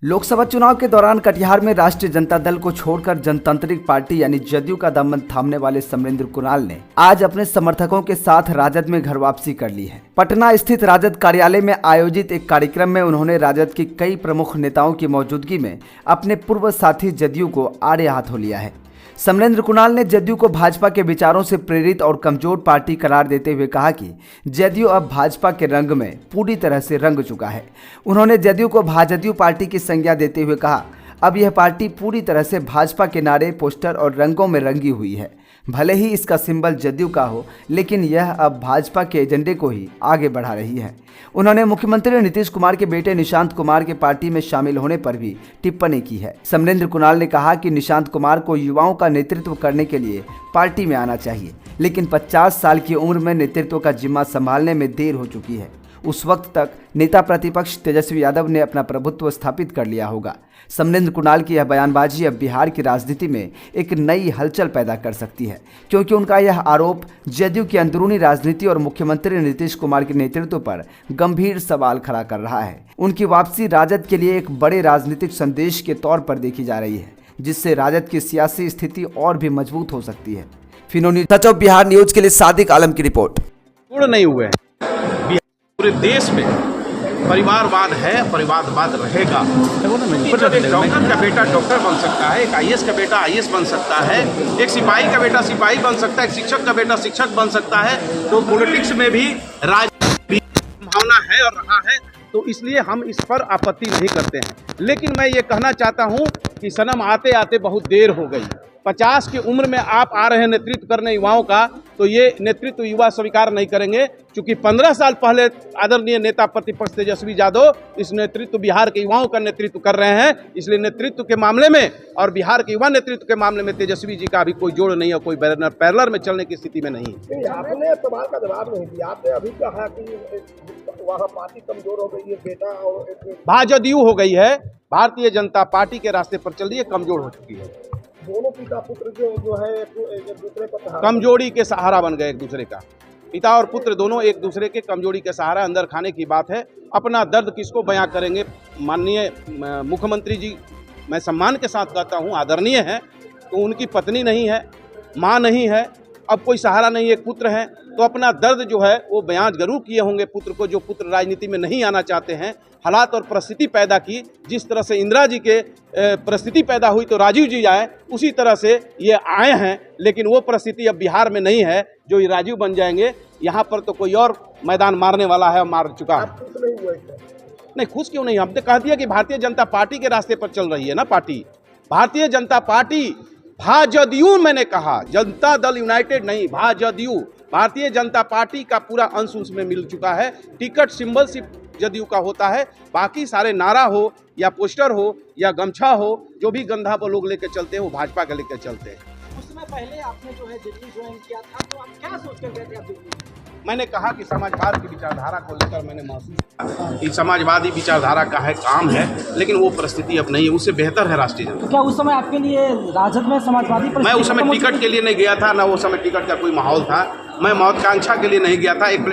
लोकसभा चुनाव के दौरान कटिहार में राष्ट्रीय जनता दल को छोड़कर जनतांत्रिक पार्टी यानी जदयू का दामन थामने वाले समरेंद्र कुणाल ने आज अपने समर्थकों के साथ राजद में घर वापसी कर ली है। पटना स्थित राजद कार्यालय में आयोजित एक कार्यक्रम में उन्होंने राजद की कई प्रमुख नेताओं की मौजूदगी में अपने पूर्व साथी जदयू को आड़े हाथों लिया है। समरेंद्र कुणाल ने जदयू को भाजपा के विचारों से प्रेरित और कमजोर पार्टी करार देते हुए कहा कि जदयू अब भाजपा के रंग में पूरी तरह से रंग चुका है। उन्होंने जदयू को भाजदयू पार्टी की संज्ञा देते हुए कहा, अब यह पार्टी पूरी तरह से भाजपा के नारे, पोस्टर और रंगों में रंगी हुई है। भले ही इसका सिंबल जदयू का हो, लेकिन यह अब भाजपा के एजेंडे को ही आगे बढ़ा रही है। उन्होंने मुख्यमंत्री नीतीश कुमार के बेटे निशांत कुमार के पार्टी में शामिल होने पर भी टिप्पणी की है। समरेंद्र कुणाल ने कहा कि निशांत कुमार को युवाओं का नेतृत्व करने के लिए पार्टी में आना चाहिए, लेकिन 50 साल की उम्र में नेतृत्व का जिम्मा संभालने में देर हो चुकी है। उस वक्त तक नेता प्रतिपक्ष तेजस्वी यादव ने अपना प्रभुत्व स्थापित कर लिया होगा। समरेंद्र कुणाल की यह बयानबाजी अब बिहार की राजनीति में एक नई हलचल पैदा कर सकती है, क्योंकि उनका यह आरोप जदयू की अंदरूनी राजनीति और मुख्यमंत्री नीतीश कुमार के नेतृत्व पर गंभीर सवाल खड़ा कर रहा है। उनकी वापसी राजद के लिए एक बड़े राजनीतिक संदेश के तौर पर देखी जा रही है, जिससे राजद की सियासी स्थिति और भी मजबूत हो सकती है। Fino news such of Bihar news के लिए सादिक आलम की रिपोर्ट। पूर्ण नहीं हुए हैं। पूरे देश में परिवारवाद है, परिवारवाद रहेगा। एक डॉक्टर का बेटा डॉक्टर बन सकता है, एक आईएएस का बेटा आईएएस बन सकता है, एक सिपाही का बेटा सिपाही बन सकता है, एक शिक्षक का बेटा शिक्षक बन सकता है। तो पॉलिटिक्स में भी राजनीति भावना है और रहा है, तो इसलिए हम इस पर आपत्ति नहीं करते हैं। लेकिन मैं ये कहना चाहता हूँ कि सनम आते आते बहुत देर हो गई। 50 की उम्र में आप आ रहे हैं नेतृत्व करने युवाओं का, तो ये नेतृत्व युवा स्वीकार नहीं करेंगे, क्योंकि 15 साल पहले आदरणीय नेता प्रतिपक्ष तेजस्वी यादव इस नेतृत्व बिहार के युवाओं का नेतृत्व कर रहे हैं। इसलिए नेतृत्व के मामले में और बिहार के युवा नेतृत्व के मामले में तेजस्वी जी का अभी कोई जोड़ नहीं है, कोई पैरेलल में चलने की स्थिति में नहीं है। आपने सवाल का जवाब नहीं दिया। आपने अभी कहा कि वहाँ पार्टी कमजोर हो गई है, बेटा और भाजदयू हो गई है, भारतीय जनता पार्टी के रास्ते पर चल रही है, कमजोर हो चुकी है। दोनों पिता पुत्र जो है एक दूसरे पर कमजोरी के सहारा बन गए एक दूसरे का। पिता और पुत्र दोनों एक दूसरे के कमजोरी के सहारा अंदर खाने की बात है। अपना दर्द किसको बयां करेंगे? माननीय मुख्यमंत्री जी, मैं सम्मान के साथ कहता हूं, आदरणीय है, तो उनकी पत्नी नहीं है, मां नहीं है, अब कोई सहारा नहीं, एक पुत्र है, तो अपना दर्द जो है वो बयां जरूर किए होंगे पुत्र को, जो पुत्र राजनीति में नहीं आना चाहते हैं। हालात और परिस्थिति पैदा की, जिस तरह से इंदिरा जी के परिस्थिति पैदा हुई तो राजीव जी आए, उसी तरह से ये आए हैं। लेकिन वो परिस्थिति अब बिहार में नहीं है जो ये राजीव बन जाएंगे। यहाँ पर तो कोई और मैदान मारने वाला है, मार चुका है। नहीं, खुश क्यों नहीं? हमने कह दिया कि भारतीय जनता पार्टी के रास्ते पर चल रही है ना पार्टी। भारतीय जनता पार्टी, भाजदयू, मैंने कहा जनता दल यूनाइटेड नहीं, भाजदयू। भारतीय जनता पार्टी का पूरा अंश उसमें मिल चुका है। टिकट सिंबल सिर्फ जदयू का होता है, बाकी सारे नारा हो या पोस्टर हो या गमछा हो, जो भी गंधा वो लोग लेकर चलते हैं, वो भाजपा का लेकर चलते हैं। उस समय पहले आपने जो है जदयू ज्वाइन किया था, तो आप क्या सोच कर गए थे आप जदयू? मैंने कहा कि समाजवाद की विचारधारा को लेकर मैंने महसूस किया कि समाजवादी विचारधारा का है काम है, लेकिन वो परिस्थिति अब नहीं है, उससे बेहतर है राष्ट्रीय जनता। तो क्या उस समय आपके लिए राजद में समाजवादी? मैं उस समय टिकट के लिए नहीं गया था, ना उस समय टिकट का कोई माहौल था। मैं महत्वाकांक्षा के लिए नहीं गया था। एक